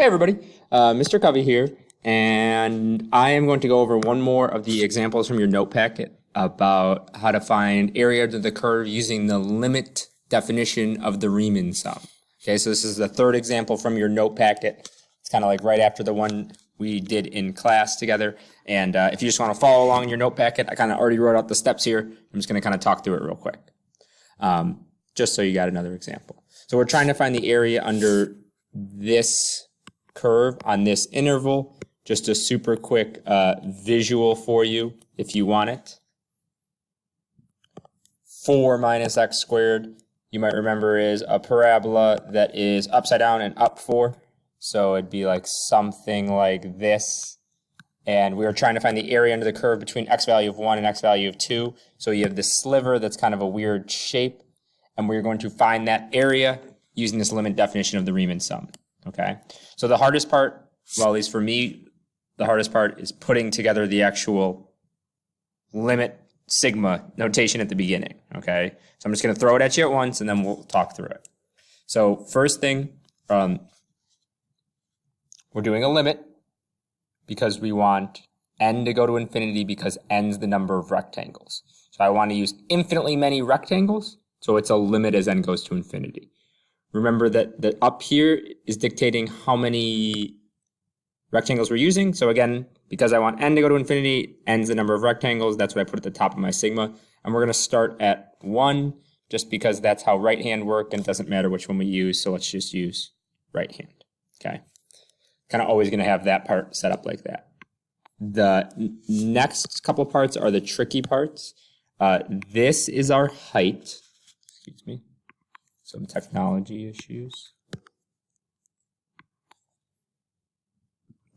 Hey everybody, Mr. Covey here, and I am going to go over one more of the examples from your note packet about how to find area under the curve using the limit definition of the Riemann sum. Okay, so this is the third example from your note packet. It's kind of like right after the one we did in class together, and if you just want to follow along in your note packet, I kind of already wrote out the steps here. I'm just going to kind of talk through it real quick, just so you got another example. So we're trying to find the area under this curve on this interval. Just a super quick visual for you if you want it. 4 minus x squared, you might remember, is a parabola that is upside down and up 4. So it'd be like something like this. And we were trying to find the area under the curve between x value of 1 and x value of 2. So you have this sliver that's kind of a weird shape. And we're going to find that area using this limit definition of the Riemann sum. Okay, so the hardest part, well, at least for me, the hardest part is putting together the actual limit sigma notation at the beginning. Okay, so I'm just going to throw it at you at once and then we'll talk through it. So first thing, we're doing a limit because we want n to go to infinity because n's the number of rectangles. So I want to use infinitely many rectangles, so it's a limit as n goes to infinity. Remember that the up here is dictating how many rectangles we're using. So again, because I want n to go to infinity, n's the number of rectangles, that's what I put at the top of my sigma. And we're going to start at 1 just because that's how right hand work and it doesn't matter which one we use. So let's just use right hand. Okay. Kind of always going to have that part set up like that. The next couple parts are the tricky parts. This is our height. Excuse me. Some technology issues.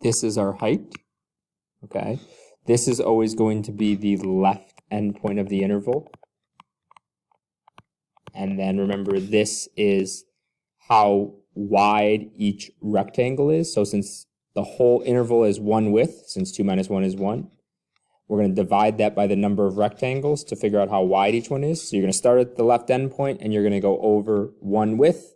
This is our height. Okay. This is always going to be the left endpoint of the interval. And then remember, this is how wide each rectangle is. So since the whole interval is 1 width, since 2 minus 1 is 1, we're going to divide that by the number of rectangles to figure out how wide each one is. So you're going to start at the left endpoint and you're going to go over 1 width,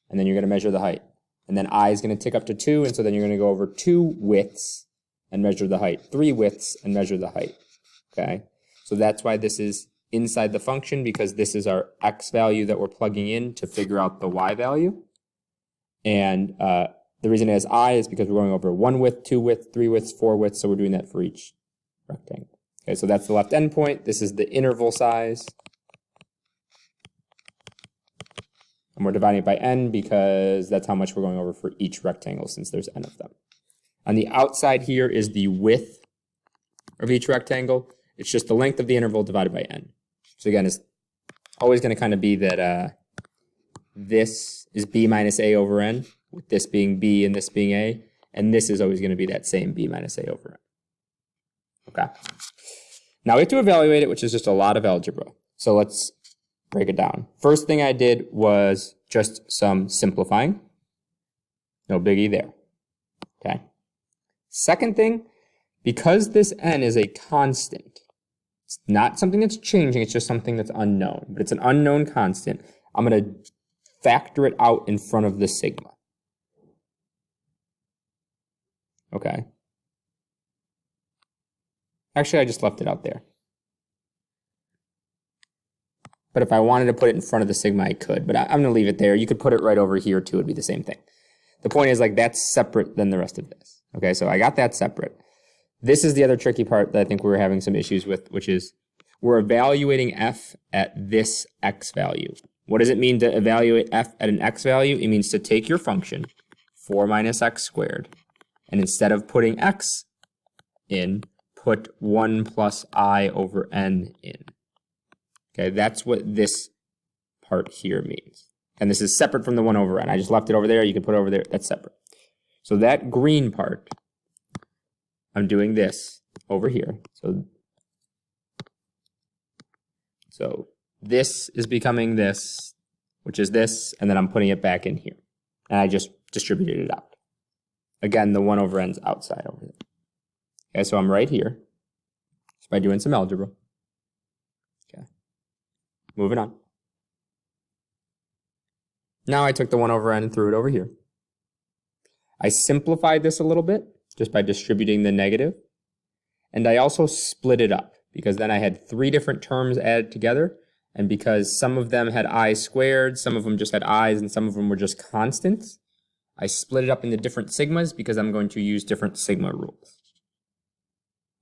and then you're going to measure the height. And then I is going to tick up to 2, and so then you're going to go over 2 widths and measure the height, 3 widths and measure the height. Okay? So that's why this is inside the function, because this is our x value that we're plugging in to figure out the y value. And the reason it has I is because we're going over 1 width, 2 widths, 3 widths, 4 widths, so we're doing that for each rectangle. Okay, so that's the left endpoint. This is the interval size. And we're dividing it by n because that's how much we're going over for each rectangle since there's n of them. On the outside here is the width of each rectangle. It's just the length of the interval divided by n. So again, it's always going to kind of be that this is b minus a over n, with this being b and this being a. And this is always going to be that same b minus a over n. Okay. Now we have to evaluate it, which is just a lot of algebra. So let's break it down. First thing I did was just some simplifying. No biggie there. Okay. Second thing, because this n is a constant, it's not something that's changing, it's just something that's unknown. But it's an unknown constant. I'm going to factor it out in front of the sigma. Okay. Actually, I just left it out there. But if I wanted to put it in front of the sigma, I could. But I'm going to leave it there. You could put it right over here, too. It'd be the same thing. The point is, like, that's separate than the rest of this. Okay, so I got that separate. This is the other tricky part that I think we're having some issues with, which is we're evaluating f at this x value. What does it mean to evaluate f at an x value? It means to take your function, 4 minus x squared, and instead of putting x in, put 1 plus I over n in. Okay, that's what this part here means. And this is separate from the 1 over n. I just left it over there. You can put it over there. That's separate. So that green part, I'm doing this over here. So this is becoming this, which is this, and then I'm putting it back in here. And I just distributed it out. Again, the 1 over n's outside over there. Okay, so I'm right here. Just by doing some algebra. Okay. Moving on. Now I took the 1 over n and threw it over here. I simplified this a little bit just by distributing the negative. And I also split it up because then I had 3 different terms added together. And because some of them had I squared, some of them just had i's, and some of them were just constants, I split it up into different sigmas because I'm going to use different sigma rules.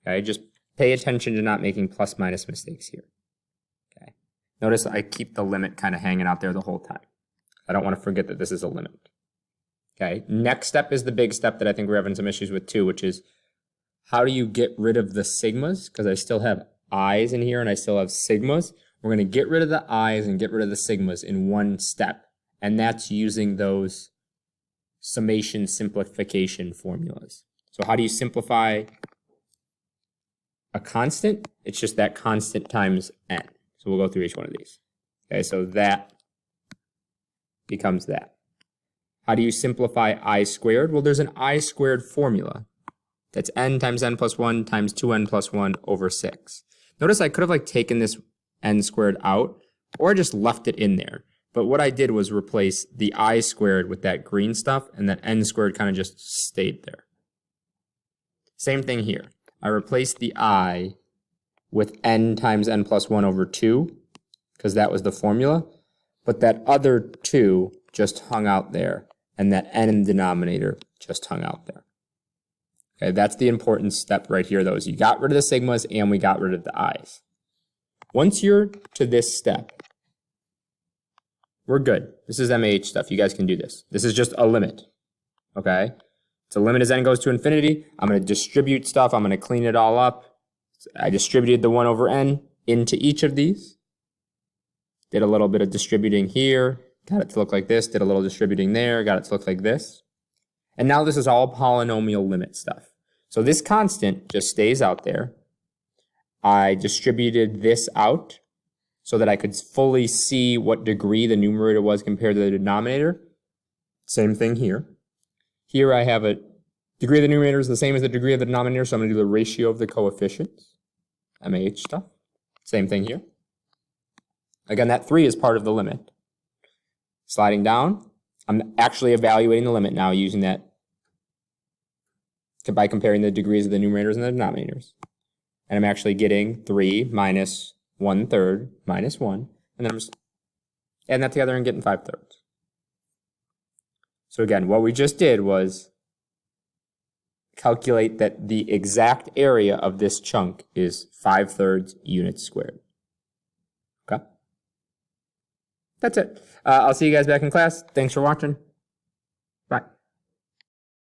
Okay, just pay attention to not making plus minus mistakes here. Okay, notice I keep the limit kind of hanging out there the whole time. I don't want to forget that this is a limit. Okay, next step is the big step that I think we're having some issues with too, which is how do you get rid of the sigmas? Because I still have i's in here and I still have sigmas. We're going to get rid of the i's and get rid of the sigmas in one step. And that's using those summation simplification formulas. So how do you simplify a constant? It's just that constant times n. So we'll go through each one of these. Okay, so that becomes that. How do you simplify I squared? Well, there's an I squared formula. That's n times n plus 1 times 2n plus 1 over 6. Notice I could have taken this n squared out, or I just left it in there. But what I did was replace the I squared with that green stuff, and that n squared kind of just stayed there. Same thing here. I replaced the I with n times n plus 1 over 2, because that was the formula. But that other 2 just hung out there, and that n in the denominator just hung out there. Okay, that's the important step right here, though, is you got rid of the sigmas and we got rid of the i's. Once you're to this step, we're good. This is MAH stuff. You guys can do this. This is just a limit, okay? It's a limit as n goes to infinity. I'm going to distribute stuff. I'm going to clean it all up. I distributed the 1 over n into each of these. Did a little bit of distributing here. Got it to look like this. Did a little distributing there. Got it to look like this. And now this is all polynomial limit stuff. So this constant just stays out there. I distributed this out so that I could fully see what degree the numerator was compared to the denominator. Same thing here. Here I have a degree of the numerator is the same as the degree of the denominator, so I'm going to do the ratio of the coefficients. MAH stuff. Same thing here. Again, that 3 is part of the limit. Sliding down, I'm actually evaluating the limit now using that by comparing the degrees of the numerators and the denominators. And I'm actually getting 3 minus 1/3 minus 1. And then I'm just adding that together and getting 5/3. So again, what we just did was calculate that the exact area of this chunk is 5/3 units squared. Okay? That's it. I'll see you guys back in class. Thanks for watching.